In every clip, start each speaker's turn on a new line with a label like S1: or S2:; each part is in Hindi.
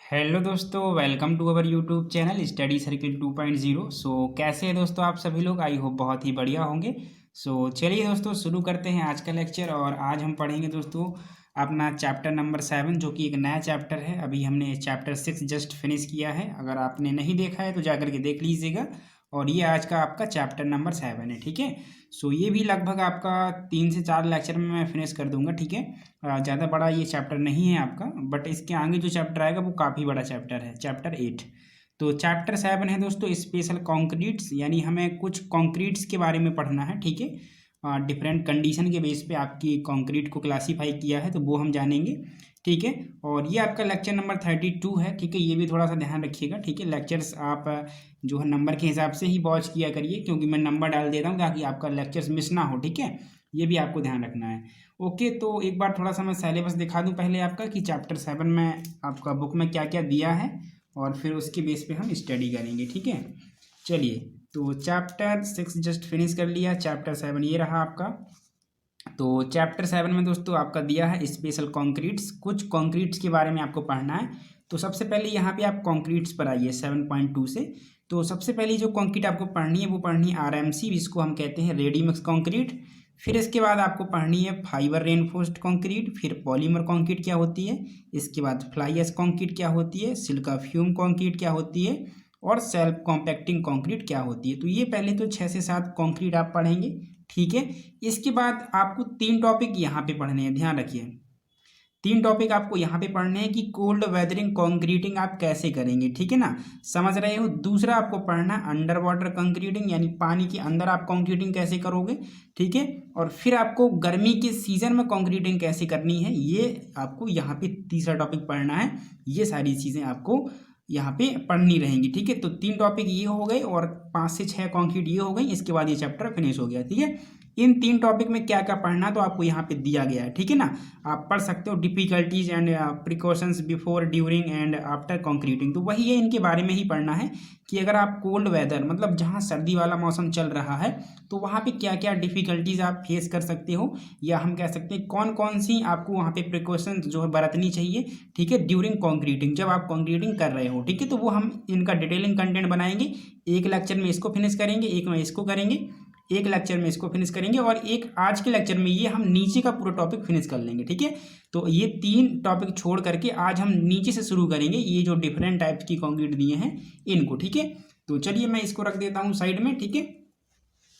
S1: हेलो दोस्तों, welcome to our YouTube channel study circle 2.0। कैसे हैं दोस्तों आप सभी लोग? आई होप बहुत ही बढ़िया होंगे। चलिए दोस्तों, शुरू करते हैं आज का लेक्चर। और आज हम पढ़ेंगे दोस्तों अपना चैप्टर नंबर 7, जो कि एक नया चैप्टर है। अभी हमने चैप्टर 6 जस्ट फिनिश किया है। अगर आपने नहीं देखा है तो जाकर के देख लीजिएगा। और ये आज का आपका चैप्टर नंबर 7 है, ठीक है। ये भी लगभग आपका 3 से 4 लेक्चर में मैं फिनिश कर दूंगा, ठीक है। ज़्यादा बड़ा ये चैप्टर नहीं है आपका, बट इसके आगे जो चैप्टर आएगा वो काफ़ी बड़ा चैप्टर है, चैप्टर 8। तो चैप्टर 7 है दोस्तों स्पेशल कॉन्क्रीट्स, यानी हमें कुछ कॉन्क्रीट्स के बारे में पढ़ना है, ठीक है। डिफरेंट कंडीशन के बेस पे आपकी कंक्रीट को क्लासीफाई किया है, तो वो हम जानेंगे, ठीक है। और ये आपका लेक्चर नंबर 32 है, ठीक है। ये भी थोड़ा सा ध्यान रखिएगा, ठीक है। लेक्चर्स आप जो है नंबर के हिसाब से ही वॉच किया करिए, क्योंकि मैं नंबर डाल देता हूँ ताकि आपका लेक्चर्स मिस ना हो, ठीक है। ये भी आपको ध्यान रखना है। ओके, तो एक बार थोड़ा सा मैं सिलेबस दिखा दूँ पहले आपका, कि चैप्टर 7 में आपका बुक में क्या क्या दिया है, और फिर उसके बेस पे हम स्टडी करेंगे, ठीक है। चलिए, तो चैप्टर 6 जस्ट फिनिश कर लिया, चैप्टर 7 ये रहा आपका। तो चैप्टर 7 में दोस्तों आपका दिया है स्पेशल कॉन्क्रीट्स। कुछ कॉन्क्रीट्स के बारे में आपको पढ़ना है। तो सबसे पहले यहाँ पे आप कॉन्क्रीट्स पर आइए 7.2 से। तो सबसे पहली जो कॉन्क्रीट आपको पढ़नी है वो पढ़नी है आरएमसी, जिसको हम कहते हैं रेडी मिक्स कॉन्क्रीट। फिर इसके बाद आपको पढ़नी है फाइबर रेनफोर्स्ड कंक्रीट। फिर पॉलीमर कंक्रीट क्या होती है, इसके बाद फ्लाई एश कंक्रीट क्या होती है, सिलिका फ्यूम कंक्रीट क्या होती है, और सेल्फ कॉम्पैक्टिंग कंक्रीट क्या होती है। तो ये पहले तो 6 से 7 कंक्रीट आप पढ़ेंगे, ठीक है। इसके बाद आपको 3 टॉपिक यहाँ पे पढ़ने हैं, ध्यान रखिए। 3 टॉपिक आपको यहाँ पे पढ़ने हैं कि कोल्ड वेदरिंग कंक्रीटिंग आप कैसे करेंगे, ठीक है ना, समझ रहे हो। दूसरा आपको पढ़ना है अंडर वाटर कंक्रीटिंग, यानी पानी के अंदर आप कंक्रीटिंग कैसे करोगे, ठीक है। और फिर आपको गर्मी के सीजन में कंक्रीटिंग कैसे करनी है, ये आपको यहाँ पे तीसरा टॉपिक पढ़ना है। ये सारी चीज़ें आपको यहाँ पे पढ़नी रहेंगी, ठीक है। तो 3 टॉपिक ये हो गए और 5 से 6 कंक्रीट ये हो गई। इसके बाद ये चैप्टर फिनिश हो गया, ठीक है। इन 3 टॉपिक में क्या क्या पढ़ना तो आपको यहाँ पे दिया गया है, ठीक है ना। आप पढ़ सकते हो difficulties and precautions before during and after concreting. तो वही है, इनके बारे में ही पढ़ना है कि अगर आप कोल्ड वेदर, मतलब जहाँ सर्दी वाला मौसम चल रहा है, तो वहाँ पे क्या क्या डिफिकल्टीज आप फेस कर सकते हो, या हम कह सकते हैं कौन कौन सी आपको वहाँ पे प्रिकॉशंस जो है बरतनी चाहिए, ठीक है, ड्यूरिंग कंक्रीटिंग, जब आप कंक्रीटिंग कर रहे हो, ठीक है। तो वो हम इनका डिटेलिंग कंटेंट बनाएंगे। एक लेक्चर में इसको फिनिश करेंगे, एक में इसको करेंगे, एक लेक्चर में इसको फिनिश करेंगे, और एक आज के लेक्चर में ये हम नीचे का पूरा टॉपिक फिनिश कर लेंगे, ठीक है। तो ये 3 टॉपिक छोड़ करके आज हम नीचे से शुरू करेंगे, ये जो डिफरेंट टाइप्स की कंक्रीट दिए हैं इनको, ठीक है। तो चलिए मैं इसको रख देता हूँ साइड में, ठीक है।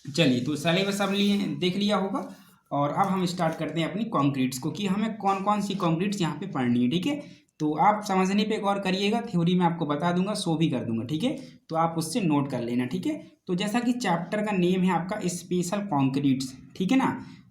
S1: चलिए, तो सिलेबस अब लिए देख लिया होगा, और अब हम स्टार्ट करते हैं अपनी कंक्रीट्स को, कि हमें कौन कौन सी कंक्रीट्स यहाँ पे पढ़नी है, ठीक है। तो आप समझने पे गौर करिएगा, थ्योरी में आपको बता दूंगा, शो भी कर दूंगा, ठीक है। तो आप उससे नोट कर लेना, ठीक है। तो जैसा कि चैप्टर का नेम है आपका स्पेशल कंक्रीट्स, ठीक है ना।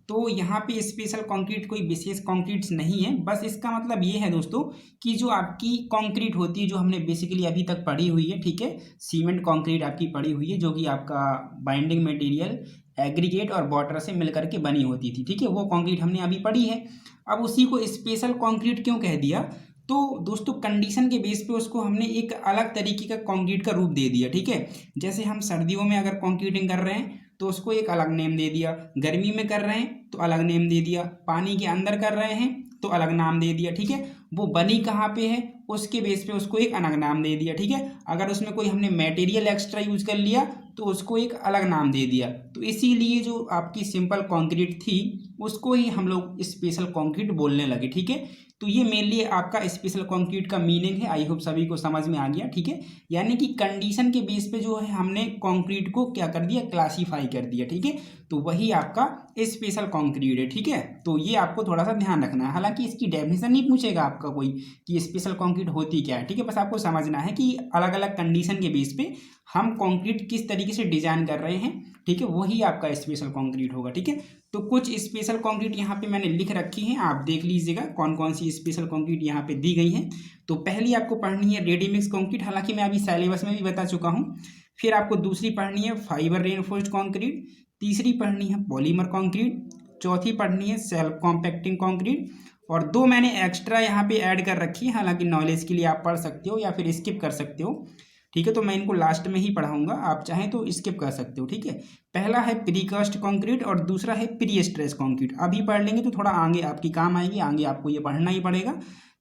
S1: तो यहाँ पे स्पेशल कंक्रीट कोई विशेष कंक्रीट्स नहीं है, बस इसका मतलब ये है दोस्तों कि जो आपकी कंक्रीट होती है, जो हमने बेसिकली अभी तक पढ़ी हुई है, ठीक है। सीमेंट कंक्रीट आपकी पढ़ी हुई है, जो कि आपका बाइंडिंग मटेरियल एग्रीगेट और वाटर से मिलकर के बनी होती थी, ठीक है। वो कंक्रीट हमने अभी पढ़ी है। अब उसी को स्पेशल कंक्रीट क्यों कह दिया, तो दोस्तों कंडीशन के बेस पे उसको हमने एक अलग तरीके का कंक्रीट का रूप दे दिया, ठीक है। जैसे हम सर्दियों में अगर कंक्रीटिंग कर रहे हैं तो उसको एक अलग नेम दे दिया, गर्मी में कर रहे हैं तो अलग नेम दे दिया, पानी के अंदर कर रहे हैं तो अलग नाम दे दिया, ठीक है। वो बनी कहाँ पे है उसके बेस पे उसको एक अलग नाम दे दिया, ठीक है। अगर उसमें कोई हमने मटेरियल एक्स्ट्रा यूज कर लिया तो उसको एक अलग नाम दे दिया। तो इसीलिए जो आपकी सिंपल कंक्रीट थी उसको ही हम लोग स्पेशल कंक्रीट बोलने लगे, ठीक है। तो ये मेनली आपका स्पेशल कंक्रीट का मीनिंग है। आई होप सभी को समझ में आ गया, ठीक है। यानी कि कंडीशन के बेस पे जो है हमने कंक्रीट को क्या कर दिया, क्लासीफाई कर दिया, ठीक है। तो वही आपका स्पेशल कंक्रीट है, ठीक है। तो ये आपको थोड़ा सा ध्यान रखना है। हालांकि इसकी डेफिनेशन नहीं पूछेगा आपका कोई कि स्पेशल कंक्रीट होती क्या है, ठीक है। बस आपको समझना है कि अलग अलग कंडीशन के बेस पे हम कंक्रीट किस तरीके से डिजाइन कर रहे हैं, ठीक है, वही आपका स्पेशल कंक्रीट होगा, ठीक है। तो कुछ स्पेशल कंक्रीट यहाँ पे मैंने लिख रखी हैं, आप देख लीजिएगा कौन कौन सी स्पेशल कंक्रीट यहाँ पे दी गई हैं। तो पहली आपको पढ़नी है रेडी मिक्स कंक्रीट, हालांकि मैं अभी सिलेबस में भी बता चुका हूँ। फिर आपको दूसरी पढ़नी है फाइबर रेनफोर्स्ड कंक्रीट, तीसरी पढ़नी है पॉलीमर कंक्रीट, चौथी पढ़नी है सेल्फ कॉम्पैक्टिंग कंक्रीट, और 2 मैंने एक्स्ट्रा यहाँ पे ऐड कर रखी है, हालांकि नॉलेज के लिए आप पढ़ सकते हो या फिर स्किप कर सकते हो, ठीक है। तो मैं इनको लास्ट में ही पढ़ाऊंगा, आप चाहें तो स्किप कर सकते हो, ठीक है। पहला है प्रीकास्ट कंक्रीट और दूसरा है प्री स्ट्रेस कंक्रीट। अभी पढ़ लेंगे तो थोड़ा आगे आपकी काम आएगी, आगे आपको ये पढ़ना ही पड़ेगा।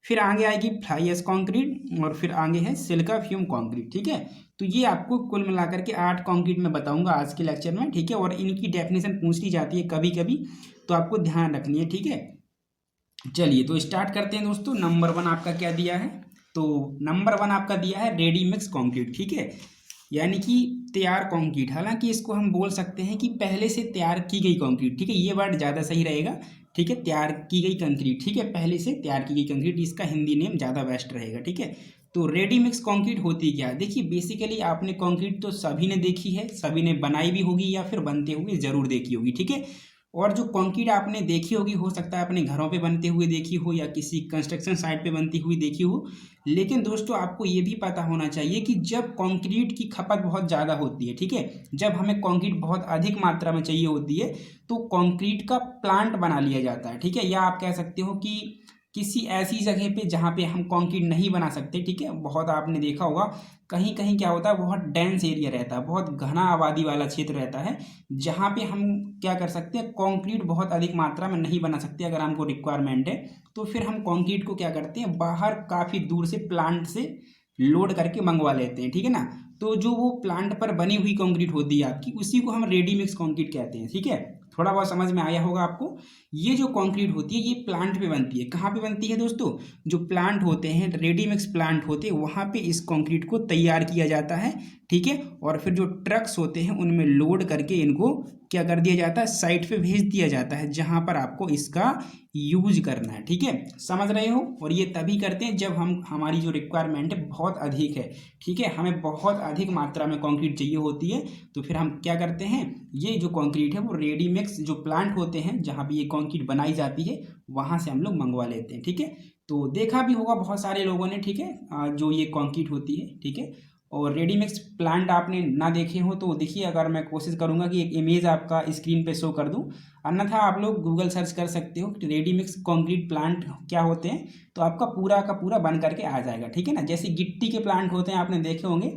S1: फिर आगे आएगी फ्लाई एश कंक्रीट और फिर आगे है सिलिका फ्यूम कंक्रीट। ठीक है, तो ये आपको कुल मिलाकर के 8 कंक्रीट में बताऊंगा आज के लेक्चर में। ठीक है, और इनकी डेफिनेशन पूछ ली जाती है कभी कभी, तो आपको ध्यान रखनी है। ठीक है, चलिए तो स्टार्ट करते हैं दोस्तों। नंबर 1 आपका क्या दिया है, तो नंबर 1 आपका दिया है रेडी मिक्स कंक्रीट। ठीक है, यानी कि तैयार कंक्रीट, हालांकि इसको हम बोल सकते हैं कि पहले से तैयार की गई कंक्रीट। ठीक है, ये वर्ड ज़्यादा सही रहेगा। ठीक है, तैयार की गई कंक्रीट। ठीक है, पहले से तैयार की गई कंक्रीट, इसका हिंदी नेम ज़्यादा बेस्ट रहेगा। ठीक है, तो रेडी मिक्स कंक्रीट होती क्या है, देखिए बेसिकली आपने कंक्रीट तो सभी ने देखी है, सभी ने बनाई भी होगी या फिर बनते हुए ज़रूर देखी होगी। ठीक है, और जो कंक्रीट आपने देखी होगी, हो सकता है अपने घरों पे बनते हुए देखी हो या किसी कंस्ट्रक्शन साइट पे बनती हुई देखी हो। लेकिन दोस्तों आपको ये भी पता होना चाहिए कि जब कंक्रीट की खपत बहुत ज़्यादा होती है, ठीक है, जब हमें कंक्रीट बहुत अधिक मात्रा में चाहिए होती है, तो कंक्रीट का प्लांट बना लिया जाता है। ठीक है, या आप कह सकते हो कि किसी ऐसी जगह पे जहाँ पे हम कंक्रीट नहीं बना सकते। ठीक है, बहुत आपने देखा होगा कहीं कहीं क्या होता है, बहुत डेंस एरिया रहता है, बहुत घना आबादी वाला क्षेत्र रहता है, जहाँ पे हम क्या कर सकते हैं, कंक्रीट बहुत अधिक मात्रा में नहीं बना सकते। अगर हमको रिक्वायरमेंट है तो फिर हम कंक्रीट को क्या करते हैं, बाहर काफ़ी दूर से प्लांट से लोड करके मंगवा लेते हैं। ठीक है ना, तो जो वो प्लांट पर बनी हुई कंक्रीट होती है आपकी, उसी को हम रेडी मिक्स कंक्रीट कहते हैं। ठीक है, थोड़ा बहुत समझ में आया होगा आपको। ये जो कंक्रीट होती है ये प्लांट पे बनती है। कहाँ पे बनती है दोस्तों, जो प्लांट होते हैं, रेडी मिक्स प्लांट होते हैं, वहाँ पे इस कंक्रीट को तैयार किया जाता है। ठीक है, और फिर जो ट्रक्स होते हैं उनमें लोड करके इनको क्या कर दिया जाता है, साइट पे भेज दिया जाता है, जहाँ पर आपको इसका यूज करना है। ठीक है, समझ रहे हो। और ये तभी करते हैं जब हमारी जो रिक्वायरमेंट है बहुत अधिक है। ठीक है, हमें बहुत अधिक मात्रा में कंक्रीट चाहिए होती है, तो फिर हम क्या करते हैं, ये जो कंक्रीट है वो रेडी मिक्स जो प्लांट होते हैं जहाँ पे ये कंक्रीट बनाई जाती है, वहाँ से हम लोग मंगवा लेते हैं। ठीक है, तो देखा भी होगा बहुत सारे लोगों ने। ठीक है, जो ये कंक्रीट होती है। ठीक है, और रेडी मिक्स प्लांट आपने ना देखे हो तो देखिए, अगर मैं कोशिश करूंगा कि एक इमेज आपका स्क्रीन पे शो कर दूं, अन्यथा आप लोग गूगल सर्च कर सकते हो कि रेडी मिक्स कंक्रीट प्लांट क्या होते हैं, तो आपका पूरा का पूरा बन करके आ जाएगा। ठीक है ना, जैसे गिट्टी के प्लांट होते हैं, आपने देखे होंगे,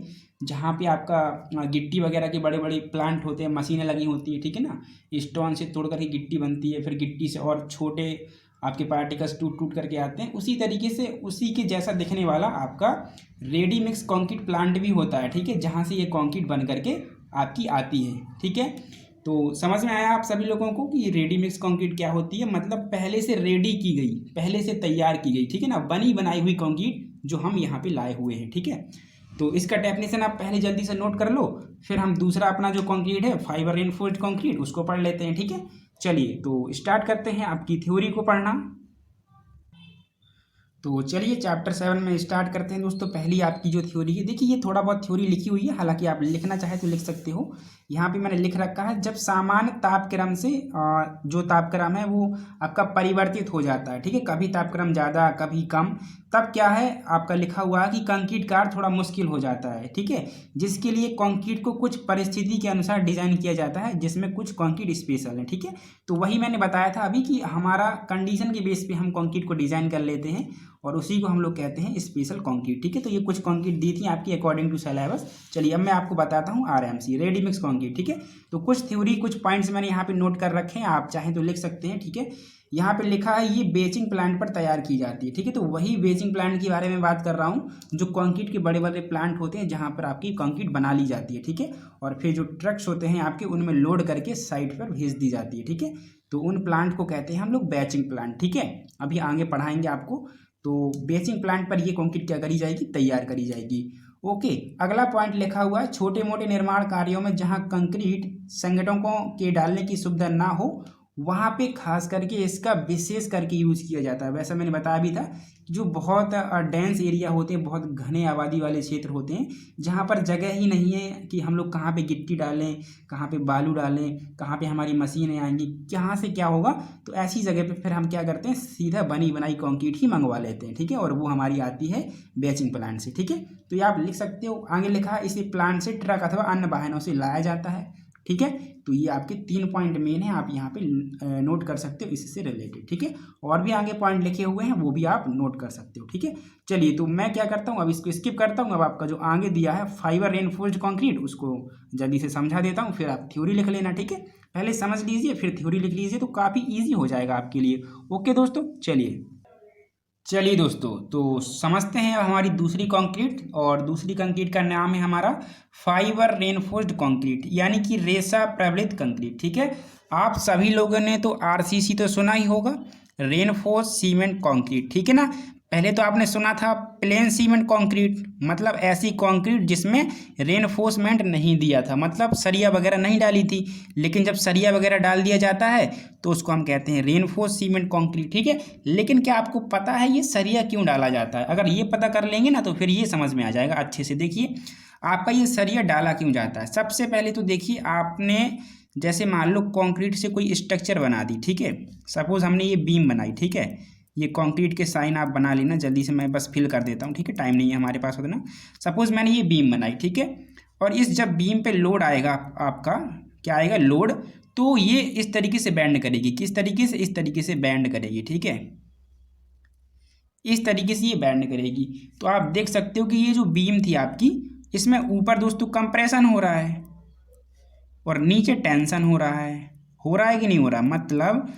S1: जहाँ पे आपका गिट्टी वगैरह के बड़े बड़े प्लांट होते हैं, मशीनें लगी होती है। ठीक है ना, स्टोन से तोड़ करके गिट्टी बनती है, फिर गिट्टी से और छोटे आपके पार्टिकल्स टूट टूट करके आते हैं, उसी तरीके से उसी के जैसा दिखने वाला आपका रेडी मिक्स कंक्रीट प्लांट भी होता है। ठीक है, जहाँ से ये कंक्रीट बन करके आपकी आती है। ठीक है, तो समझ में आया आप सभी लोगों को कि रेडी मिक्स कंक्रीट क्या होती है, मतलब पहले से रेडी की गई, पहले से तैयार की गई। ठीक है ना, बनी बनाई हुई कंक्रीट जो हम यहाँ पे लाए हुए हैं। ठीक है, तो इसका डेफिनेशन आप पहले जल्दी से नोट कर लो, फिर हम दूसरा अपना जो कंक्रीट है फाइबर रेनफोर्स्ड कंक्रीट उसको पढ़ लेते हैं। ठीक है, चलिए तो स्टार्ट करते हैं आपकी थ्योरी को पढ़ना। तो चलिए चैप्टर 7 में स्टार्ट करते हैं दोस्तों। पहली आपकी जो थ्योरी है, देखिए ये थोड़ा बहुत थ्योरी लिखी हुई है, हालांकि आप लिखना चाहे तो लिख सकते हो। यहाँ पे मैंने लिख रखा है, जब सामान्य तापक्रम से जो तापक्रम है वो आपका परिवर्तित हो जाता है। ठीक है, कभी तापक्रम ज़्यादा कभी कम, तब क्या है आपका लिखा हुआ है कि कंक्रीट कार्य थोड़ा मुश्किल हो जाता है। ठीक है, जिसके लिए कंक्रीट को कुछ परिस्थिति के अनुसार डिजाइन किया जाता है, जिसमें कुछ कंक्रीट स्पेशल है। ठीक है, तो वही मैंने बताया था अभी कि हमारा कंडीशन के बेस पे हम कंक्रीट को डिजाइन कर लेते हैं और उसी को हम लोग कहते हैं स्पेशल कंक्रीट। ठीक है, तो ये कुछ कंक्रीट दी थी आपकी अकॉर्डिंग टू सिलेबस। चलिए अब मैं आपको बताता हूँ आरएमसी रेडी मिक्स कंक्रीट। ठीक है, तो कुछ थ्योरी कुछ पॉइंट्स मैंने यहाँ पे नोट कर रखे हैं, आप चाहें तो लिख सकते हैं। ठीक है, यहाँ पे लिखा है ये बेचिंग प्लांट पर तैयार की जाती है। ठीक है, तो वही बेचिंग प्लांट के बारे में बात कर रहा हूँ, जो कंक्रीट के बड़े बड़े प्लांट होते हैं जहाँ पर आपकी कंक्रीट बना ली जाती है। ठीक है, और फिर जो ट्रक्स होते हैं आपके, उनमें लोड करके साइट पर भेज दी जाती है। ठीक है, तो उन प्लांट को कहते हैं हम लोग बैचिंग प्लांट। ठीक है, अभी आगे पढ़ाएंगे आपको। तो बेचिंग प्लांट पर ये कंक्रीट क्या करी जाएगी, तैयार करी जाएगी। ओके, अगला पॉइंट लिखा हुआ है, छोटे मोटे निर्माण कार्यों में जहां कंक्रीट संगठनों के डालने की सुविधा ना हो, वहां पे खास करके इसका विशेष करके यूज किया जाता है। वैसा मैंने बताया भी था कि जो बहुत डेंस एरिया होते हैं, बहुत घने आबादी वाले क्षेत्र होते हैं, जहाँ पर जगह ही नहीं है कि हम लोग कहाँ पे गिट्टी डालें, कहाँ पे बालू डालें, कहाँ पे हमारी मशीनें आएंगी, कहाँ से क्या होगा, तो ऐसी जगह पे फिर हम क्या करते हैं, सीधा बनी बनाई कंक्रीट ही मंगवा लेते हैं। ठीक है, और वो हमारी आती है बेचिंग प्लांट से। ठीक है, तो ये आप लिख सकते हो। आगे लिखा है, इसे प्लांट से ट्रक अथवा अन्य वाहनों से लाया जाता है। ठीक है, तो ये आपके 3 पॉइंट मेन है, आप यहाँ पे नोट कर सकते हो इससे रिलेटेड। ठीक है, और भी आगे पॉइंट लिखे हुए हैं वो भी आप नोट कर सकते हो। ठीक है, चलिए तो मैं क्या करता हूँ, अब इसको स्किप करता हूँ। अब आपका जो आगे दिया है फाइबर रेनफोर्स्ड कंक्रीट, उसको जल्दी से समझा देता हूँ, फिर आप थ्योरी लिख लेना। ठीक है, पहले समझ लीजिए फिर थ्योरी लिख लीजिए, तो काफ़ी ईजी हो जाएगा आपके लिए। ओके दोस्तों, चलिए चलिए दोस्तों, तो समझते हैं अब हमारी दूसरी कंक्रीट, और दूसरी कंक्रीट का नाम है हमारा फाइबर रेनफोर्स्ड कंक्रीट, यानी कि रेशा प्रबलित कंक्रीट। ठीक है, आप सभी लोगों ने तो आरसीसी तो सुना ही होगा, रेनफोर्स सीमेंट कंक्रीट। ठीक है ना। पहले तो आपने सुना था प्लेन सीमेंट कंक्रीट, मतलब ऐसी कंक्रीट जिसमें रेनफोर्समेंट नहीं दिया था, मतलब सरिया वगैरह नहीं डाली थी। लेकिन जब सरिया वगैरह डाल दिया जाता है तो उसको हम कहते हैं रेनफोर्स सीमेंट कंक्रीट। ठीक है, लेकिन क्या आपको पता है ये सरिया क्यों डाला जाता है? अगर ये पता कर लेंगे ना तो फिर ये समझ में आ जाएगा अच्छे से। देखिए, आपका ये सरिया डाला क्यों जाता है। सबसे पहले तो देखिए, आपने जैसे मान लो कंक्रीट से कोई स्ट्रक्चर बना दी। ठीक है, सपोज हमने ये बीम बनाई। ठीक है, ये कंक्रीट के साइन आप बना लेना जल्दी से, मैं बस फिल कर देता हूँ। ठीक है, टाइम नहीं है हमारे पास उतना। सपोज मैंने ये बीम बनाई। ठीक है, और इस जब बीम पे लोड आएगा आपका क्या आएगा, लोड, तो ये इस तरीके से बैंड करेगी। किस तरीके से? इस तरीके से बैंड करेगी। ठीक है, इस तरीके से ये बैंड करेगी। तो आप देख सकते हो कि ये जो बीम थी आपकी, इसमें ऊपर दोस्तों कंप्रेशन हो रहा है और नीचे टेंशन हो रहा है। हो रहा है कि नहीं हो रहा? मतलब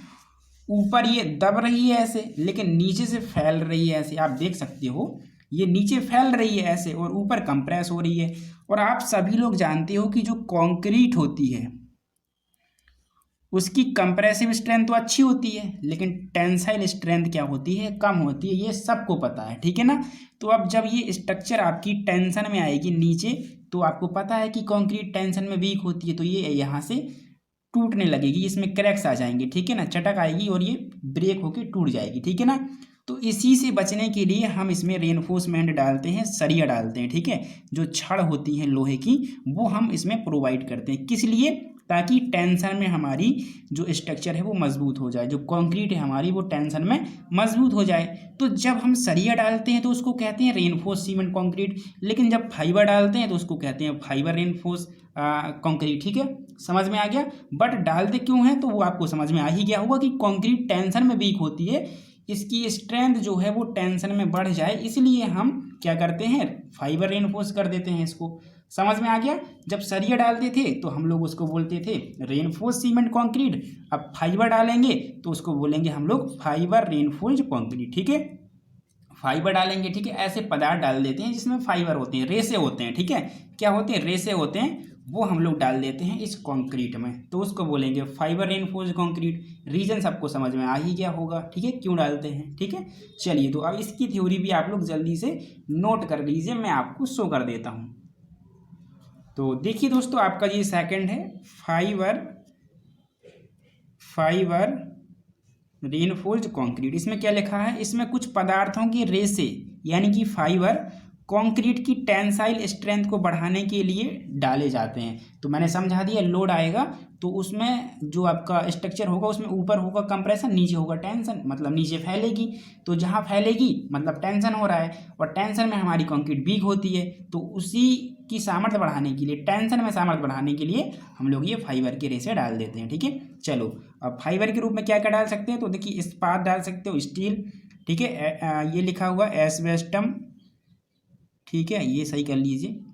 S1: ऊपर ये दब रही है ऐसे, लेकिन नीचे से फैल रही है ऐसे। आप देख सकते हो ये नीचे फैल रही है ऐसे और ऊपर कंप्रेस हो रही है। और आप सभी लोग जानते हो कि जो कंक्रीट होती है उसकी कंप्रेसिव स्ट्रेंथ तो अच्छी होती है, लेकिन टेंसाइल स्ट्रेंथ क्या होती है? कम होती है। ये सबको पता है। ठीक है ना। तो अब जब ये स्ट्रक्चर आपकी टेंशन में आएगी नीचे, तो आपको पता है कि कंक्रीट टेंशन में वीक होती है, तो ये यहाँ से टूटने लगेगी, इसमें क्रैक्स आ जाएंगे। ठीक है ना, चटक आएगी और ये ब्रेक होके टूट जाएगी। ठीक है ना। तो इसी से बचने के लिए हम इसमें रेनफोर्समेंट डालते हैं, सरिया डालते हैं। ठीक है, जो छड़ होती हैं लोहे की, वो हम इसमें प्रोवाइड करते हैं। किस लिए? ताकि टेंशन में हमारी जो स्ट्रक्चर है वो मजबूत हो जाए, जो कंक्रीट है हमारी वो टेंशन में मजबूत हो जाए। तो जब हम सरिया डालते हैं तो उसको कहते हैं रेनफोर्स सीमेंट कंक्रीट, लेकिन जब फाइबर डालते हैं तो उसको कहते हैं फाइबर रेनफोर्स कंक्रीट। ठीक है, समझ में आ गया। बट डालते क्यों हैं तो वो आपको समझ में आ ही गया होगा कि कंक्रीट टेंशन में वीक होती है, इसकी स्ट्रेंथ जो है वो टेंशन में बढ़ जाए, इसलिए हम क्या करते हैं, फाइबर रेनफोर्स कर देते हैं इसको। समझ में आ गया। जब सरिया डालते थे तो हम लोग उसको बोलते थे रेनफोर्स सीमेंट कंक्रीट, अब फाइबर डालेंगे तो उसको बोलेंगे हम लोग फाइबर रेनफोर्स्ड कंक्रीट। ठीक है, फाइबर डालेंगे। ठीक है, ऐसे पदार्थ डाल देते हैं जिसमें फाइबर होते हैं, रेसे होते हैं। ठीक है, क्या होते हैं? रेसे होते हैं, वो हम लोग डाल देते हैं इस कंक्रीट में, तो उसको बोलेंगे फाइबर रेनफोर्स्ड कंक्रीट। रीजन सबको समझ में आ ही गया होगा। ठीक है, क्यों डालते हैं। ठीक है, चलिए, तो अब इसकी थ्योरी भी आप लोग जल्दी से नोट कर लीजिए, मैं आपको शो कर देता हूँ। तो देखिए दोस्तों, आपका ये सेकंड है फाइबर फाइबर रेनफोर्स्ड कंक्रीट। इसमें क्या लिखा है? इसमें कुछ पदार्थों की रेसे यानी कि फाइबर कंक्रीट की टेंसाइल स्ट्रेंथ को बढ़ाने के लिए डाले जाते हैं। तो मैंने समझा दिया, लोड आएगा तो उसमें जो आपका स्ट्रक्चर होगा उसमें ऊपर होगा कंप्रेशन, नीचे होगा टेंशन, मतलब नीचे फैलेगी। तो जहाँ फैलेगी मतलब टेंशन हो रहा है, और टेंशन में हमारी कंक्रीट वीक होती है, तो उसी की सामर्थ्य बढ़ाने के लिए, टेंशन में सामर्थ्य बढ़ाने के लिए हम लोग ये फाइबर के रेसे डाल देते हैं। ठीक है, चलो, अब फाइबर के रूप में क्या क्या डाल सकते हैं? तो देखिए, इस्पात डाल सकते हो, स्टील। ठीक है, ये लिखा हुआ एस्बेस्टम। ठीक है, ये सही कर लीजिए।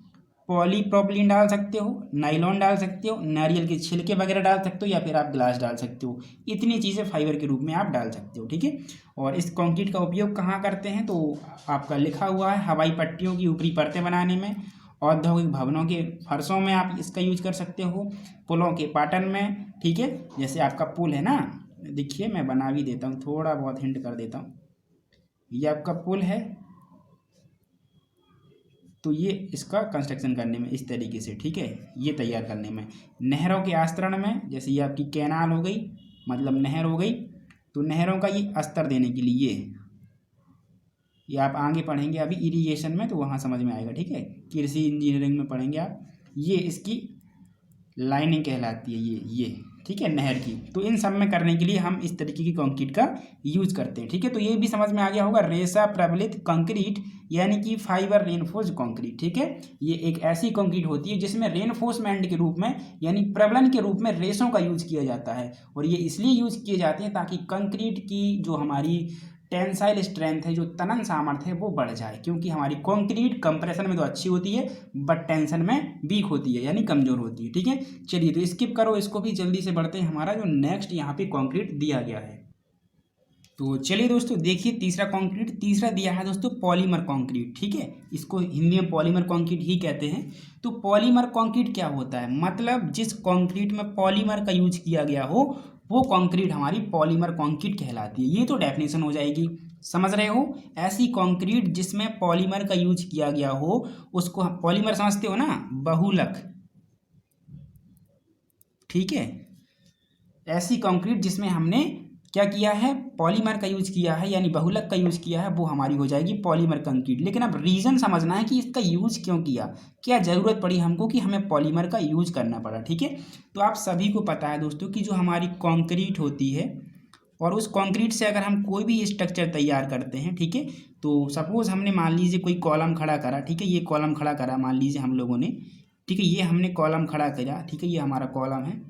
S1: पॉलीप्रोपिलीन डाल सकते हो, नाइलॉन डाल सकते हो, नारियल के छिलके वगैरह डाल सकते हो, या फिर आप ग्लास डाल सकते हो। इतनी चीज़ें फाइबर के रूप में आप डाल सकते हो। ठीक है, और इस कंक्रीट का उपयोग कहाँ करते हैं तो आपका लिखा हुआ है हवाई पट्टियों की ऊपरी परतें बनाने में, औद्योगिक भवनों के फर्शों में आप इसका यूज कर सकते हो, पुलों के पाटन में। ठीक है, जैसे आपका पुल है ना, देखिए मैं बना भी देता हूँ, थोड़ा बहुत हिंट कर देता हूँ। ये आपका पुल है, तो ये इसका कंस्ट्रक्शन करने में इस तरीके से, ठीक है, ये तैयार करने में। नहरों के आस्तरण में, जैसे ये आपकी कैनाल हो गई, मतलब नहर हो गई, तो नहरों का ये अस्तर देने के लिए ये आप आगे पढ़ेंगे अभी इरिगेशन में, तो वहाँ समझ में आएगा। ठीक है, कृषि इंजीनियरिंग में पढ़ेंगे आप, ये इसकी लाइनिंग कहलाती है ये। ठीक है, नहर की। तो इन सब में करने के लिए हम इस तरीके की कंक्रीट का यूज करते हैं। ठीक है, तो ये भी समझ में आ गया होगा, रेशा प्रबलित कंक्रीट यानी कि फाइबर रेनफोर्स्ड कंक्रीट। ठीक है, ये एक ऐसी कंक्रीट होती है जिसमें रेनफोर्समेंट के रूप में यानी प्रबलन के रूप में रेशों का यूज किया जाता है, और ये इसलिए यूज किए जाते हैं ताकि कंक्रीट की जो हमारी टेंसाइल स्ट्रेंथ है, जो तनन सामर्थ्य है, वो बढ़ जाए। क्योंकि हमारी कंक्रीट कंप्रेशन में तो अच्छी होती है, बट टेंशन में वीक होती है, यानी कमजोर होती है। ठीक है, चलिए, तो स्किप करो इसको भी, जल्दी से बढ़ते हैं। हमारा जो नेक्स्ट यहाँ पे कंक्रीट दिया गया है, तो चलिए दोस्तों देखिए तीसरा कंक्रीट, तीसरा दिया है दोस्तों पॉलीमर कंक्रीट। ठीक है, इसको हिंदी में पॉलीमर कंक्रीट ही कहते हैं। तो पॉलीमर कंक्रीट क्या होता है, मतलब जिस कंक्रीट में पॉलीमर का यूज किया गया हो वो कंक्रीट हमारी पॉलीमर कंक्रीट कहलाती है। ये तो डेफिनेशन हो जाएगी, समझ रहे हो। ऐसी कंक्रीट जिसमें पॉलीमर का यूज किया गया हो उसको पॉलीमर समझते हो ना, बहुलक। ठीक है, ऐसी कंक्रीट जिसमें हमने क्या किया है, पॉलीमर का यूज किया है यानी बहुलक का यूज किया है, वो हमारी हो जाएगी पॉलीमर कंक्रीट। लेकिन अब रीजन समझना है कि इसका यूज क्यों किया, क्या जरूरत पड़ी हमको कि हमें पॉलीमर का यूज करना पड़ा। ठीक है, तो आप सभी को पता है दोस्तों कि जो हमारी कंक्रीट होती है और उस कंक्रीट से अगर हम कोई भी स्ट्रक्चर तैयार करते हैं, ठीक है, तो सपोज हमने मान लीजिए कोई कॉलम खड़ा करा। ठीक है, ये कॉलम खड़ा करा मान लीजिए हम लोगों ने। ठीक है, ये हमने कॉलम खड़ा करा। ठीक है, ये हमारा कॉलम है,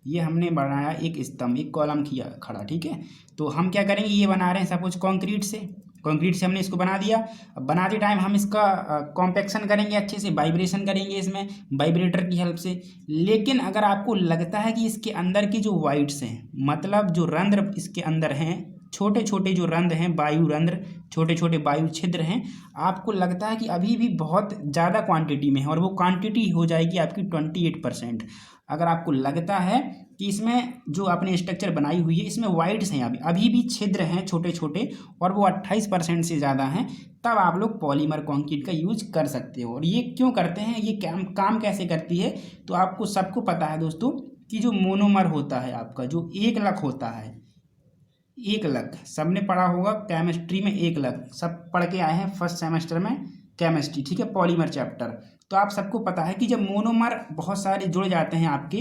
S1: ये हमने बनाया एक स्तंभ, एक कॉलम किया खड़ा। ठीक है, तो हम क्या करेंगे, ये बना रहे हैं सपोज कंक्रीट से, कंक्रीट से हमने इसको बना दिया। अब बनाते टाइम हम इसका कॉम्पैक्शन करेंगे, अच्छे से वाइब्रेशन करेंगे इसमें वाइब्रेटर की हेल्प से। लेकिन अगर आपको लगता है कि इसके अंदर की जो वाइड्स हैं, मतलब जो रंध्र इसके अंदर हैं, छोटे छोटे जो रंध्र हैं, वायु रंध्र, छोटे छोटे वायु छिद्र हैं, आपको लगता है कि अभी भी बहुत ज़्यादा क्वांटिटी में है और वो क्वांटिटी हो जाएगी आपकी 28%। अगर आपको लगता है कि इसमें जो आपने स्ट्रक्चर बनाई हुई है इसमें वाइड्स हैं, अभी भी छिद्र हैं छोटे छोटे और वो 28% से ज़्यादा हैं, तब आप लोग पॉलीमर कंक्रीट का यूज कर सकते हो। और ये क्यों करते हैं, ये काम कैसे करती है, तो आपको सबको पता है दोस्तों कि जो मोनोमर होता है आपका, जो एक लक होता है, एक लक सबने पढ़ा होगा केमिस्ट्री में, एक लक सब पढ़ के आए हैं फर्स्ट सेमेस्टर में केमिस्ट्री। ठीक है, पॉलीमर चैप्टर। तो आप सबको पता है कि जब मोनोमर बहुत सारे जुड़ जाते हैं, आपके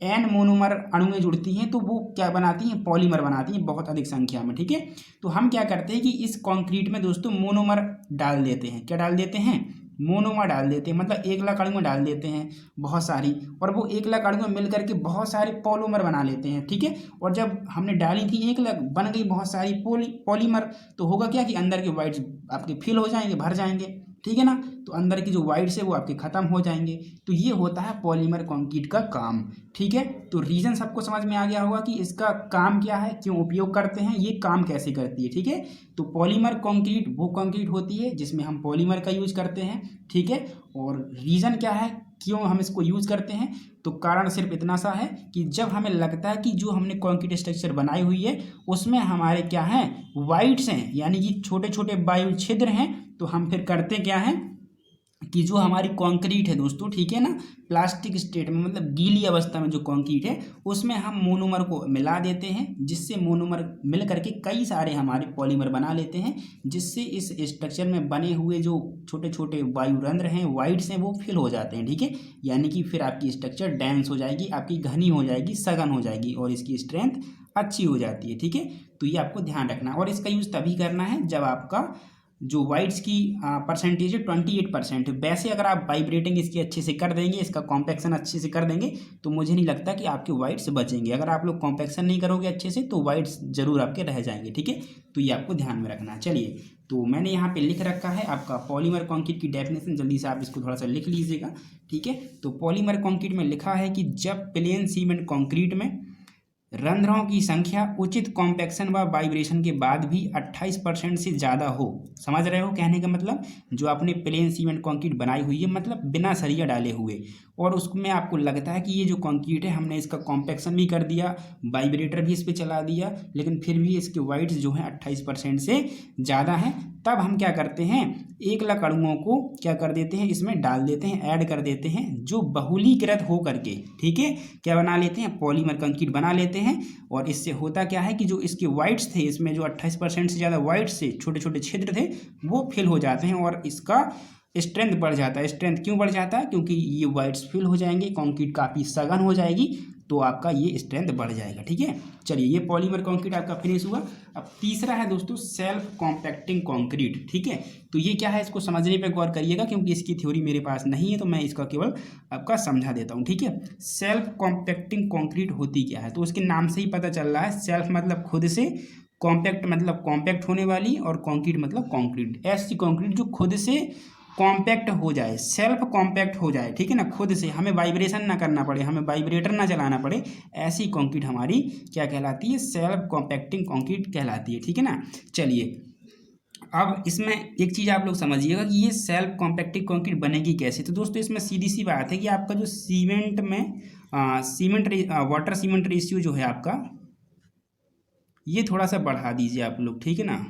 S1: एन मोनोमर अणुएं जुड़ती हैं, तो वो क्या बनाती हैं, पॉलीमर बनाती हैं बहुत अधिक संख्या में। ठीक है, तो हम क्या करते हैं कि इस कंक्रीट में दोस्तों मोनोमर डाल देते हैं। क्या डाल देते हैं, मोनोमर डाल देते हैं, मतलब एक लाख अणुएं डाल देते हैं बहुत सारी, और वो एक लाख अणुएं मिल करके बहुत सारे पॉलीमर बना लेते हैं। ठीक है, और जब हमने डाली थी एक लाख, बन गई बहुत सारी पॉलीमर, तो होगा क्या कि अंदर के वाइट्स आपके फिल हो जाएंगे, भर जाएंगे। ठीक है ना, तो अंदर की जो वाइड्स है वो आपके खत्म हो जाएंगे। तो ये होता है पॉलीमर कंक्रीट का काम। ठीक है, तो रीजन सबको समझ में आ गया होगा कि इसका काम क्या है, क्यों उपयोग करते हैं, ये काम कैसे करती है। ठीक है, तो पॉलीमर कंक्रीट वो कंक्रीट होती है जिसमें हम पॉलीमर का यूज करते हैं। ठीक है, और रीजन क्या है, क्यों हम इसको यूज करते हैं, तो कारण सिर्फ इतना सा है कि जब हमें लगता है कि जो हमने कंक्रीट स्ट्रक्चर बनाई हुई है उसमें हमारे क्या हैं, वाइड्स हैं, यानी कि छोटे छोटे वायु छिद्र हैं, तो हम फिर करते क्या हैं कि जो हमारी कंक्रीट है दोस्तों, ठीक है ना, प्लास्टिक स्टेट में मतलब गीली अवस्था में जो कंक्रीट है उसमें हम मोनोमर को मिला देते हैं, जिससे मोनोमर मिल करके कई सारे हमारे पॉलीमर बना लेते हैं, जिससे इस स्ट्रक्चर में बने हुए जो छोटे छोटे वायु रंध्र हैं, वाइड्स हैं, वो फिल हो जाते हैं। ठीक है, यानी कि फिर आपकी स्ट्रक्चर डेंस हो जाएगी, आपकी घनी हो जाएगी, सघन हो जाएगी और इसकी स्ट्रेंथ अच्छी हो जाती है। ठीक है, तो ये आपको ध्यान रखना है और इसका यूज़ तभी करना है जब आपका जो वाइड्स की परसेंटेज है 28%। वैसे अगर आप वाइब्रेटिंग इसकी अच्छे से कर देंगे, इसका कॉम्पैक्शन अच्छे से कर देंगे, तो मुझे नहीं लगता कि आपके वाइड्स बचेंगे। अगर आप लोग कॉम्पैक्शन नहीं करोगे अच्छे से तो वाइड्स जरूर आपके रह जाएंगे। ठीक है, तो ये आपको ध्यान में रखना है। चलिए, तो मैंने यहाँ पे लिख रखा है आपका पॉलीमर कंक्रीट की डेफिनेशन, जल्दी से आप इसको थोड़ा सा लिख लीजिएगा। ठीक है, तो पॉलीमर कंक्रीट में लिखा है कि जब प्लेन सीमेंट कंक्रीट में रंध्रों की संख्या उचित कॉम्पैक्शन व वाइब्रेशन के बाद भी 28% से ज़्यादा हो। समझ रहे हो कहने का मतलब, जो आपने प्लेन सीमेंट कंक्रीट बनाई हुई है, मतलब बिना सरिया डाले हुए, और उसमें आपको लगता है कि ये जो कंक्रीट है हमने इसका कॉम्पैक्शन भी कर दिया, वाइब्रेटर भी इस पर चला दिया, लेकिन फिर भी इसके वाइड्स जो हैं 28% से ज़्यादा हैं, तब हम क्या करते हैं, एक लाख अणुओं को क्या कर देते हैं, इसमें डाल देते हैं, ऐड कर देते हैं, जो बहुलीकृत हो करके, ठीक है, क्या बना लेते हैं, पॉलीमर कंक्रीट बना लेते हैं। और इससे होता क्या है कि जो इसके वाइड्स थे, इसमें जो 28% से ज़्यादा वाइड्स से छोटे छोटे छिद्र थे, वो फिल हो जाते हैं और इसका स्ट्रेंथ बढ़ जाता है। स्ट्रेंथ क्यों बढ़ जाता है, क्योंकि ये वाइड्स फिल हो जाएंगे, कंक्रीट काफ़ी सघन हो जाएगी, तो आपका ये स्ट्रेंथ बढ़ जाएगा। ठीक है, चलिए, ये पॉलीमर कंक्रीट आपका फिनिश हुआ। अब तीसरा है दोस्तों सेल्फ कॉम्पैक्टिंग कंक्रीट। ठीक है, तो ये क्या है, इसको समझने पे गौर करिएगा, क्योंकि इसकी थ्योरी मेरे पास नहीं है, तो मैं इसका केवल आपका समझा देता हूँ। ठीक है, सेल्फ कॉम्पैक्टिंग कंक्रीट होती क्या है, तो उसके नाम से ही पता चल रहा है, सेल्फ मतलब खुद से, कॉम्पैक्ट मतलब कॉम्पैक्ट होने वाली, और कंक्रीट मतलब कंक्रीट, ऐसी कंक्रीट जो खुद से कॉम्पैक्ट हो जाए, सेल्फ कॉम्पैक्ट हो जाए, ठीक है ना, खुद से, हमें वाइब्रेशन ना करना पड़े, हमें वाइब्रेटर ना चलाना पड़े, ऐसी कंक्रीट हमारी क्या कहलाती है, सेल्फ कॉम्पैक्टिंग कंक्रीट कहलाती है, ठीक है ना। चलिए अब इसमें एक चीज़ आप लोग समझिएगा कि ये सेल्फ कॉम्पैक्टिंग कंक्रीट बनेगी कैसे। तो दोस्तों इसमें सीधी सी बात है कि आपका जो सीमेंट में वाटर सीमेंट रेशियो जो है आपका, ये थोड़ा सा बढ़ा दीजिए आप लोग, ठीक है ना।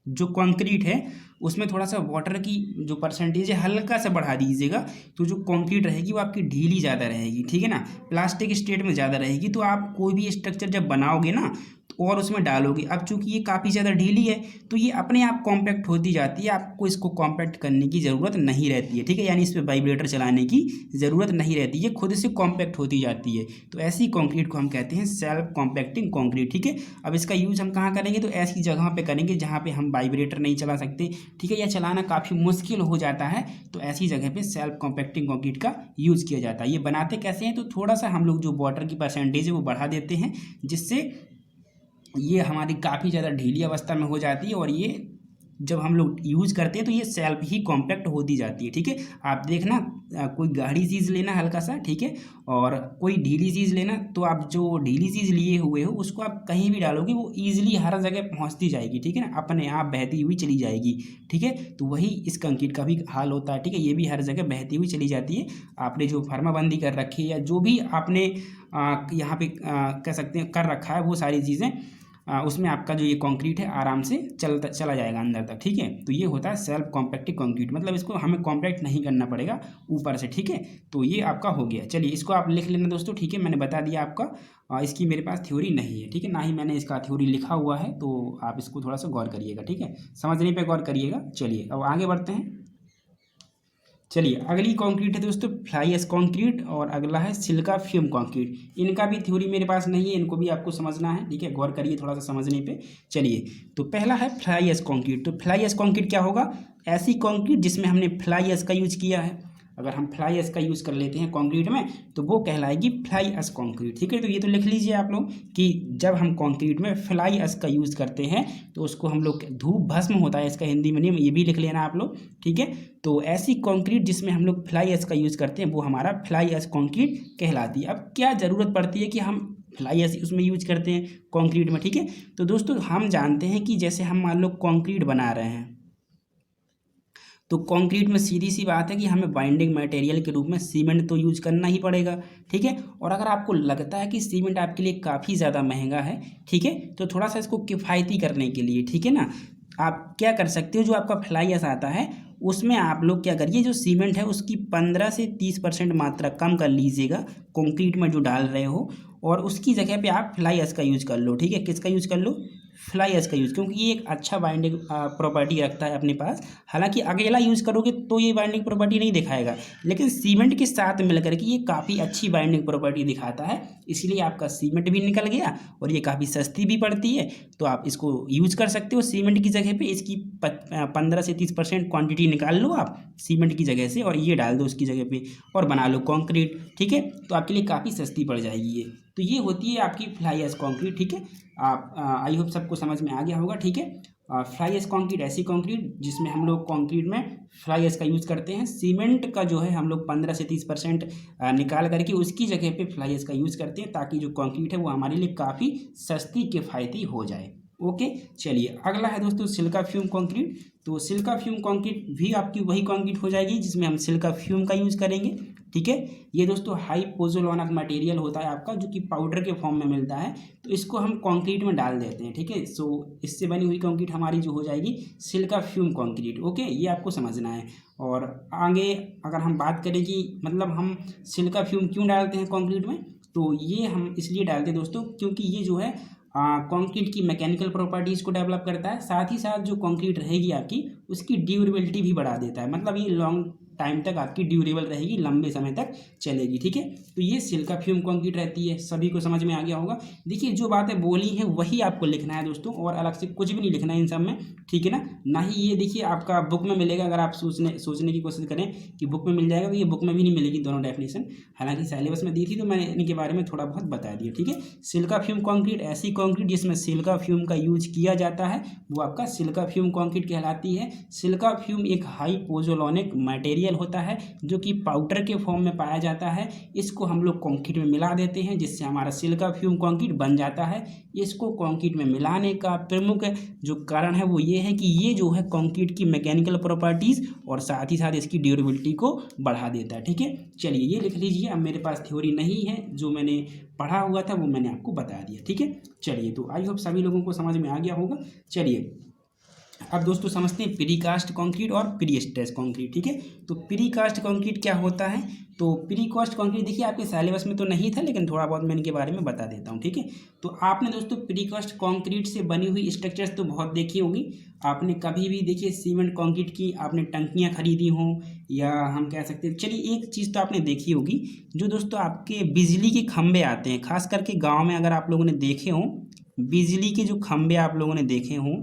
S1: जो कंक्रीट है उसमें थोड़ा सा वाटर की जो परसेंटेज है हल्का सा बढ़ा दीजिएगा, तो जो कंक्रीट रहेगी वो आपकी ढीली ज़्यादा रहेगी, ठीक है ना, प्लास्टिक स्टेट में ज़्यादा रहेगी। तो आप कोई भी स्ट्रक्चर जब बनाओगे ना और उसमें डालोगे, अब चूंकि ये काफ़ी ज़्यादा ढीली है तो ये अपने आप कॉम्पैक्ट होती जाती है, आपको इसको कॉम्पैक्ट करने की ज़रूरत नहीं रहती है, ठीक है, यानी इस पर वाइब्रेटर चलाने की ज़रूरत नहीं रहती है, खुद से कॉम्पैक्ट होती जाती है। तो ऐसी कंक्रीट को हम कहते हैं सेल्फ कॉम्पैक्टिंग कंक्रीट, ठीक है। अब इसका यूज़ हम कहाँ करेंगे, तो ऐसी जगह पे करेंगे जहाँ पे हम वाइब्रेटर नहीं चला सकते, ठीक है, या चलाना काफ़ी मुश्किल हो जाता है, तो ऐसी जगह पे सेल्फ कॉम्पैक्टिंग कंक्रीट का यूज़ किया जाता है। ये बनाते कैसे हैं, तो थोड़ा सा हम लोग जो वाटर की परसेंटेज है वो बढ़ा देते हैं, जिससे ये हमारी काफ़ी ज़्यादा ढीली अवस्था में हो जाती है, और ये जब हम लोग यूज़ करते हैं तो ये सेल्फ ही कॉम्पैक्ट होती जाती है, ठीक है। आप देखना कोई गाढ़ी चीज़ लेना हल्का सा, ठीक है, और कोई ढीली चीज़ लेना, तो आप जो ढीली चीज़ लिए हुए हो उसको आप कहीं भी डालोगे वो ईजिली हर जगह पहुंचती जाएगी, ठीक है ना, अपने आप बहती हुई चली जाएगी, ठीक है। तो वही इस कंक्रीट का भी हाल होता है, ठीक है, ये भी हर जगह बहती हुई चली जाती है। आपने जो फार्माबंदी कर रखी है या जो भी आपने यहाँ पे कह सकते हैं कर रखा है, वो सारी चीज़ें उसमें आपका जो ये कंक्रीट है आराम से चला जाएगा अंदर तक, ठीक है। तो ये होता है सेल्फ कॉम्पैक्टिंग कंक्रीट, मतलब इसको हमें कॉम्पैक्ट नहीं करना पड़ेगा ऊपर से, ठीक है। तो ये आपका हो गया। चलिए इसको आप लिख लेना दोस्तों, ठीक है, मैंने बता दिया आपका, इसकी मेरे पास थ्योरी नहीं है, ठीक है, ना ही मैंने इसका थ्योरी लिखा हुआ है, तो आप इसको थोड़ा सा गौर करिएगा, ठीक है, समझने पर गौर करिएगा। चलिए अब आगे बढ़ते हैं। चलिए अगली कंक्रीट है दोस्तों फ्लाई एश कंक्रीट, और अगला है सिलिका फ्यूम कंक्रीट। इनका भी थ्योरी मेरे पास नहीं है, इनको भी आपको समझना है, ठीक है, गौर करिए थोड़ा सा समझने पे। चलिए तो पहला है फ्लाई एश कंक्रीट। तो फ्लाई एश कंक्रीट क्या होगा, ऐसी कंक्रीट जिसमें हमने फ्लाई एश का यूज किया है। अगर हम फ्लाई एश का यूज़ कर लेते हैं कंक्रीट में तो वो कहलाएगी फ्लाई एश कंक्रीट, ठीक है। तो ये तो लिख लीजिए आप लोग कि जब हम कंक्रीट में फ्लाई एश का यूज़ करते हैं तो उसको हम लोग धूप भस्म होता है, इसका हिंदी में नेम, ये भी लिख लेना आप लोग, ठीक है। तो ऐसी कंक्रीट जिसमें हम लोग फ्लाई एश का यूज़ करते हैं वो हमारा फ्लाई एश कंक्रीट कहलाती है। अब क्या ज़रूरत पड़ती है कि हम फ्लाई एश उसमें यूज करते हैं कंक्रीट में, ठीक है। तो दोस्तों हम जानते हैं कि जैसे हम मान लो कंक्रीट बना रहे हैं, तो कंक्रीट में सीधी सी बात है कि हमें बाइंडिंग मटेरियल के रूप में सीमेंट तो यूज करना ही पड़ेगा, ठीक है। और अगर आपको लगता है कि सीमेंट आपके लिए काफ़ी ज़्यादा महंगा है, ठीक है, तो थोड़ा सा इसको किफ़ायती करने के लिए, ठीक है ना, आप क्या कर सकते हो, जो आपका फ्लाई एश आता है उसमें आप लोग क्या करिए, जो सीमेंट है उसकी 15 से 30% मात्रा कम कर लीजिएगा कंक्रीट में जो डाल रहे हो, और उसकी जगह पे आप फ्लाई एश का यूज़ कर लो, ठीक है। किसका यूज़ कर लो, फ्लाई एश का यूज़, क्योंकि ये एक अच्छा बाइंडिंग प्रॉपर्टी रखता है अपने पास। हालांकि अकेला यूज़ करोगे तो ये बाइंडिंग प्रॉपर्टी नहीं दिखाएगा, लेकिन सीमेंट के साथ मिलकर के ये काफ़ी अच्छी बाइंडिंग प्रॉपर्टी दिखाता है, इसलिए आपका सीमेंट भी निकल गया और ये काफ़ी सस्ती भी पड़ती है। तो आप इसको यूज़ कर सकते हो सीमेंट की जगह पे, इसकी 15 से 30% क्वांटिटी निकाल लो आप सीमेंट की जगह से और ये डाल दो उसकी जगह पे और बना लो कंक्रीट, ठीक है। तो आपके लिए काफ़ी सस्ती पड़ जाएगी ये। तो ये होती है आपकी फ्लाई एश कंक्रीट, ठीक है। आप आई होप सबको समझ में आ गया होगा, ठीक है। फ्लाई एश कंक्रीट ऐसी कंक्रीट जिसमें हम लोग कंक्रीट में फ्लाई एश का यूज़ करते हैं, सीमेंट का जो है हम लोग 15 से 30% निकाल करके उसकी जगह पे फ्लाई एश का यूज़ करते हैं, ताकि जो कंक्रीट है वो हमारे लिए काफ़ी सस्ती किफ़ायती हो जाए। ओके चलिए अगला है दोस्तों सिलिका फ्यूम कंक्रीट। तो सिलिका फ्यूम कंक्रीट भी आपकी वही कंक्रीट हो जाएगी जिसमें हम सिलिका फ्यूम का यूज़ करेंगे, ठीक है। ये दोस्तों हाई पोज़ोलानिक मटेरियल होता है आपका, जो कि पाउडर के फॉर्म में मिलता है, तो इसको हम कंक्रीट में डाल देते हैं, ठीक है। सो इससे बनी हुई कंक्रीट हमारी जो हो जाएगी सिलिका फ्यूम कंक्रीट, ओके, ये आपको समझना है। और आगे अगर हम बात करें कि मतलब हम सिलिका फ्यूम क्यों डालते हैं कंक्रीट में, तो ये हम इसलिए डालते हैं दोस्तों क्योंकि ये जो है कंक्रीट की मैकेनिकल प्रॉपर्टीज़ को डेवलप करता है, साथ ही साथ जो कंक्रीट रहेगी आपकी उसकी ड्यूरेबिलिटी भी बढ़ा देता है, मतलब ये लॉन्ग टाइम तक आपकी ड्यूरेबल रहेगी, लंबे समय तक चलेगी, ठीक है। तो ये सिलिका फ्यूम कंक्रीट रहती है, सभी को समझ में आ गया होगा। देखिए जो बातें बोली हैं वही आपको लिखना है दोस्तों, और अलग से कुछ भी नहीं लिखना है इन सब में, ठीक है ना। ना ही ये देखिए आपका बुक में मिलेगा, अगर आप सोचने की कोशिश करें कि बुक में मिल जाएगा, तो ये बुक में भी नहीं मिलेगी दोनों डेफिनेशन। हालांकि सिलेबस में दी थी तो मैंने इनके बारे में थोड़ा बहुत बता दिया, ठीक है। सिलिका फ्यूम कंक्रीट ऐसी कंक्रीट जिसमें सिलिका फ्यूम का यूज किया जाता है, वो आपका सिलिका फ्यूम कंक्रीट कहलाती है। सिलिका फ्यूम एक हाई पोजोलॉनिक मटेरियल होता है जो कि पाउडर के फॉर्म में पाया जाता है। इसको हम लोग कंक्रीट में मिला देते हैं जिससे हमारा सिलिका फ्यूम कंक्रीट बन जाता है। इसको कंक्रीट में मिलाने का प्रमुख जो कारण है वो ये है कि ये जो है कंक्रीट की मैकेनिकल प्रॉपर्टीज़ और साथ ही साथ इसकी ड्यूरेबिलिटी को बढ़ा देता है, ठीक है। चलिए ये लिख लीजिए, अब मेरे पास थ्योरी नहीं है, जो मैंने पढ़ा हुआ था वो मैंने आपको बता दिया, ठीक है। चलिए तो आई होप सभी लोगों को समझ में आ गया होगा। चलिए अब दोस्तों समझते हैं प्रीकास्ट कंक्रीट और प्री स्ट्रेस कंक्रीट, ठीक है। तो प्रीकास्ट कंक्रीट क्या होता है, तो प्रीकास्ट कंक्रीट देखिए आपके सिलेबस में तो नहीं था, लेकिन थोड़ा बहुत मैं इनके बारे में बता देता हूँ, ठीक है। तो आपने दोस्तों प्रीकास्ट कंक्रीट से बनी हुई स्ट्रक्चर्स तो बहुत देखी होगी। आपने कभी भी देखिए सीमेंट कंक्रीट की आपने टंकियाँ खरीदी हों, या हम कह सकते हैं, चलिए एक चीज़ तो आपने देखी होगी, जो दोस्तों आपके बिजली के खंभे आते हैं, खास करके गाँव में अगर आप लोगों ने देखे हों, बिजली के जो खंभे आप लोगों ने देखे हों,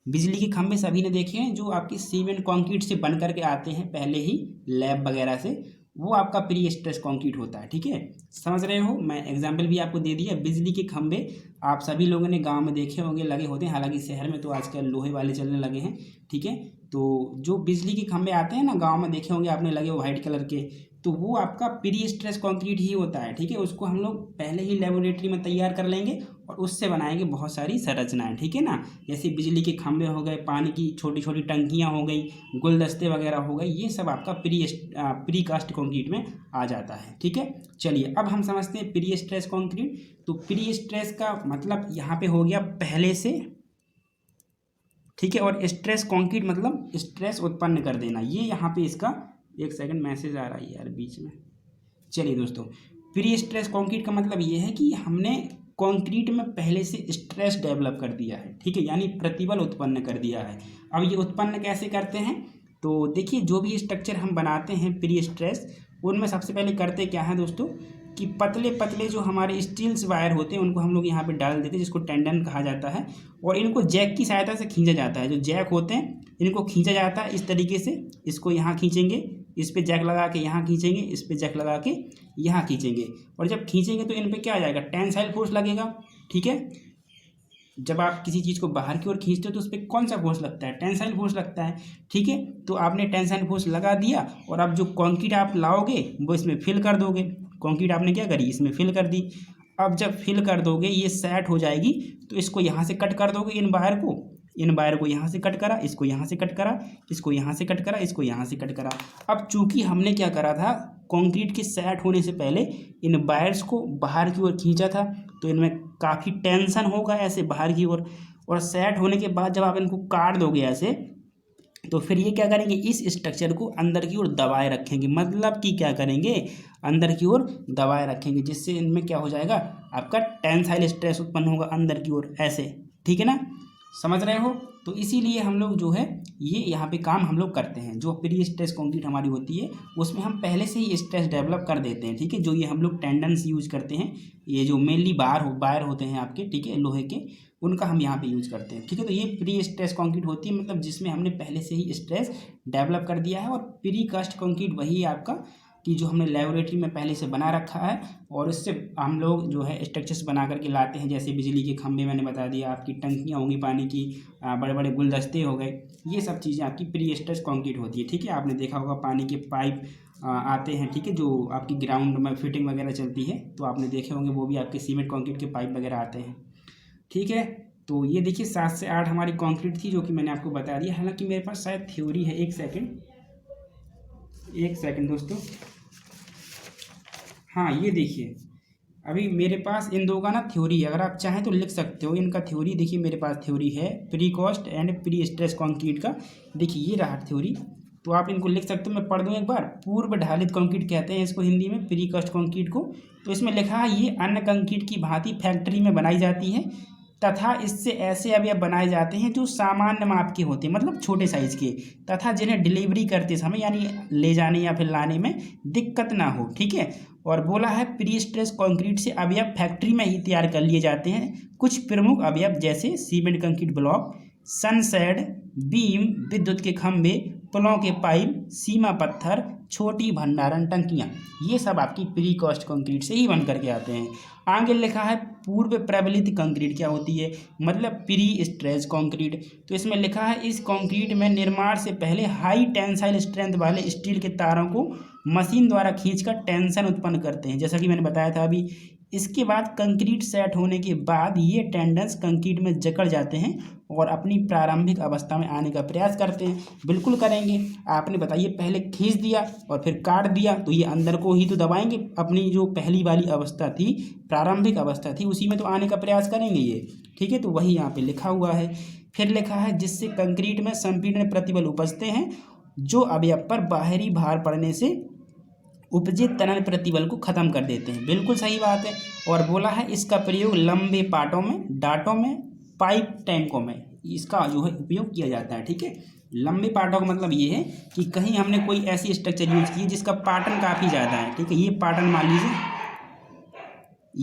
S1: बिजली के खंभे सभी ने देखे हैं, जो आपकी सीमेंट कंक्रीट से बन करके आते हैं पहले ही लैब वगैरह से, वो आपका प्री स्ट्रेस कंक्रीट होता है, ठीक है। समझ रहे हो, मैं एग्जांपल भी आपको दे दिया। बिजली के खंभे आप सभी लोगों ने गांव में देखे होंगे, लगे होते हैं, हालांकि शहर में तो आजकल लोहे वाले चलने लगे हैं, ठीक है। तो जो बिजली के खंभे आते हैं ना, गाँव में देखे होंगे आपने लगे, वाइट कलर के, तो वो आपका प्री स्ट्रेस कंक्रीट ही होता है, ठीक है। उसको हम लोग पहले ही लेबोरेटरी में तैयार कर लेंगे और उससे बनाएंगे बहुत सारी संरचनाएं, ठीक है ना। जैसे बिजली के खंभे हो गए, पानी की छोटी छोटी टंकियां हो गई, गुलदस्ते वगैरह हो गए, ये सब आपका प्रीकास्ट कंक्रीट में आ जाता है, ठीक है। चलिए अब हम समझते हैं प्री स्ट्रेस कंक्रीट। तो प्री स्ट्रेस का मतलब यहाँ पे हो गया पहले से, ठीक है, और स्ट्रेस कंक्रीट मतलब स्ट्रेस उत्पन्न कर देना। ये यहाँ पे इसका, एक सेकंड मैसेज आ रहा है यार बीच में। चलिए दोस्तों, प्री स्ट्रेस कंक्रीट का मतलब ये है कि हमने कंक्रीट में पहले से स्ट्रेस डेवलप कर दिया है, ठीक है, यानी प्रतिबल उत्पन्न कर दिया है। अब ये उत्पन्न कैसे करते हैं, तो देखिए जो भी स्ट्रक्चर हम बनाते हैं प्री स्ट्रेस, उनमें सबसे पहले करते क्या है दोस्तों, कि पतले पतले जो हमारे स्टील्स वायर होते हैं उनको हम लोग यहाँ पे डाल देते हैं, जिसको टेंडन कहा जाता है, और इनको जैक की सहायता से खींचा जाता है। जो जैक होते हैं इनको खींचा जाता है इस तरीके से, इसको यहाँ खींचेंगे, इस पे जैक लगा के यहाँ खींचेंगे, इस पे जैक लगा के यहाँ खींचेंगे, और जब खींचेंगे तो इन पे क्या आ जाएगा, टेंसाइल फोर्स लगेगा, ठीक है। जब आप किसी चीज़ को बाहर की ओर खींचते हो तो उस पर कौन सा फोर्स लगता है, टेंसाइल फोर्स लगता है, ठीक है। तो आपने टेंसाइल फोर्स लगा दिया, और अब जो कंक्रीट आप लाओगे वो इसमें फिल कर दोगे। कंक्रीट आपने क्या करी, इसमें फिल कर दी। अब जब फिल कर दोगे, ये सेट हो जाएगी, तो इसको यहाँ से कट कर दोगे, इन वायर को यहाँ से कट करा, इसको यहाँ से कट करा, इसको यहाँ से कट करा, इसको यहाँ से कट करा। अब चूंकि हमने क्या करा था, कंक्रीट के सेट होने से पहले इन वायर्स को बाहर की ओर खींचा था, तो इनमें काफ़ी टेंशन होगा ऐसे बाहर की ओर, और सेट होने के बाद जब आप इनको काट दोगे ऐसे, तो फिर ये क्या करेंगे, इस स्ट्रक्चर को अंदर की ओर दबाए रखेंगे। मतलब कि क्या करेंगे, अंदर की ओर दबाए रखेंगे, जिससे इनमें क्या हो जाएगा, आपका टेंसाइल स्ट्रेस उत्पन्न होगा अंदर की ओर ऐसे, ठीक है ना, समझ रहे हो। तो इसीलिए हम लोग जो है ये यहाँ पे काम हम लोग करते हैं। जो प्री स्ट्रेस कंक्रीट हमारी होती है उसमें हम पहले से ही स्ट्रेस डेवलप कर देते हैं, ठीक है। जो ये हम लोग टेंडन्स यूज करते हैं, ये जो मेनली वायर होते हैं आपके, ठीक है, लोहे के, उनका हम यहाँ पे यूज करते हैं, ठीक है। तो ये प्री स्ट्रेस कंक्रीट होती है, मतलब जिसमें हमने पहले से ही स्ट्रेस डेवलप कर दिया है। और प्री कास्ट कंक्रीट वही है आपका कि जो हमने लेबोरेटरी में पहले से बना रखा है, और उससे हम लोग जो है स्ट्रक्चर्स बना करके लाते हैं। जैसे बिजली के खंभे मैंने बता दिया, आपकी टंकियाँ होंगी पानी की, बड़े बड़े गुलदस्ते हो गए, ये सब चीज़ें आपकी प्री स्ट्रेस कंक्रीट होती है, ठीक है। आपने देखा होगा पानी के पाइप आते हैं, ठीक है, जो आपकी ग्राउंड में फिटिंग वगैरह चलती है, तो आपने देखे होंगे वो भी आपके सीमेंट कंक्रीट के पाइप वगैरह आते हैं, ठीक है। तो ये देखिए 7 से 8 हमारी कंक्रीट थी, जो कि मैंने आपको बता दिया। हालांकि मेरे पास शायद थ्योरी है, एक सेकंड दोस्तों, हाँ ये देखिए, अभी मेरे पास इन दो का ना थ्योरी है, अगर आप चाहें तो लिख सकते हो इनका थ्योरी। देखिए मेरे पास थ्योरी है precast and prestress concrete का, देखिए ये रहा थ्योरी, तो आप इनको लिख सकते हो। मैं पढ़ दूँ एक बार। पूर्व ढालित कंक्रीट कहते हैं इसको हिंदी में, प्री कास्ट कंक्रीट को। तो इसमें लिखा है, ये अन्य कंक्रीट की भांति फैक्ट्री में बनाई जाती है तथा इससे ऐसे अवयव बनाए जाते हैं जो सामान्य माप के होते हैं, मतलब छोटे साइज के, तथा जिन्हें डिलीवरी करते समय यानी ले जाने या फिर लाने में दिक्कत ना हो, ठीक है। और बोला है प्री स्ट्रेस कंक्रीट से अवयव फैक्ट्री में ही तैयार कर लिए जाते हैं। कुछ प्रमुख अवयव जैसे cement concrete block, sunshade, beam, विद्युत के खंभे, पुलों के पाइप, सीमा पत्थर, छोटी भंडारण टंकियाँ, ये सब आपकी प्री कॉस्ट कंक्रीट से ही बन करके आते हैं। आगे लिखा है पूर्व प्रबलित कंक्रीट क्या होती है, मतलब प्री स्ट्रेच कंक्रीट। तो इसमें लिखा है इस कंक्रीट में निर्माण से पहले हाई टेंसाइल स्ट्रेंथ वाले स्टील के तारों को मशीन द्वारा खींचकर टेंशन उत्पन्न करते हैं, जैसा कि मैंने बताया था अभी। इसके बाद कंक्रीट सेट होने के बाद ये टेंडेंस कंक्रीट में जकड़ जाते हैं और अपनी प्रारंभिक अवस्था में आने का प्रयास करते हैं। बिल्कुल करेंगे। आपने बताइए पहले खींच दिया और फिर काट दिया तो ये अंदर को ही तो दबाएंगे, अपनी जो पहली वाली अवस्था थी, प्रारंभिक अवस्था थी, उसी में तो आने का प्रयास करेंगे ये। ठीक है, तो वही यहाँ पे लिखा हुआ है। फिर लिखा है जिससे कंक्रीट में संपीड़न प्रतिबल उपजते हैं जो अवयव पर बाहरी भार पड़ने से उपजे तनन प्रतिबल को खत्म कर देते हैं। बिल्कुल सही बात है। और बोला है इसका प्रयोग लंबे पाटों में, डाटों में, पाइप टैंकों में इसका जो है उपयोग किया जाता है। ठीक है, लंबे पाटों का मतलब ये है कि कहीं हमने कोई ऐसी स्ट्रक्चर यूज की है जिसका पाटन काफ़ी ज़्यादा है। ठीक है, ये पाटन मान लीजिए,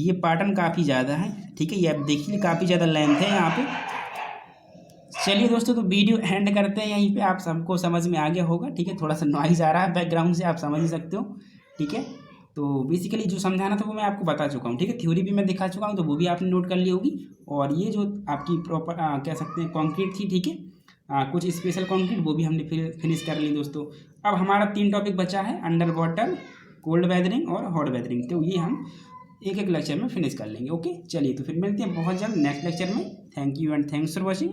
S1: ये पाटन काफ़ी ज़्यादा है। ठीक है, ये आप देखिए काफ़ी ज़्यादा लेंथ है यहाँ पे। चलिए दोस्तों, तो वीडियो एंड करते हैं यहीं पे। आप सबको समझ में आ गया होगा। ठीक है, थोड़ा सा नॉइज़ आ रहा है बैकग्राउंड से, आप समझ ही सकते हो। ठीक है, तो बेसिकली जो समझाना था वो मैं आपको बता चुका हूँ। ठीक है, थ्योरी भी मैं दिखा चुका हूँ, तो वो भी आपने नोट कर ली होगी। और ये जो आपकी प्रॉपर कह सकते हैं कंक्रीट थी, ठीक है, कुछ स्पेशल कंक्रीट, वो भी हमने फिर फिनिश कर ली दोस्तों। अब हमारा 3 टॉपिक बचा है, अंडर वाटर, कोल्ड वेदरिंग और हॉट वेदरिंग। तो ये हम एक एक लेक्चर में फिनिश कर लेंगे। ओके, चलिए तो फिर मिलते हैं बहुत जल्द नेक्स्ट लेक्चर में। Thank you and thanks for watching.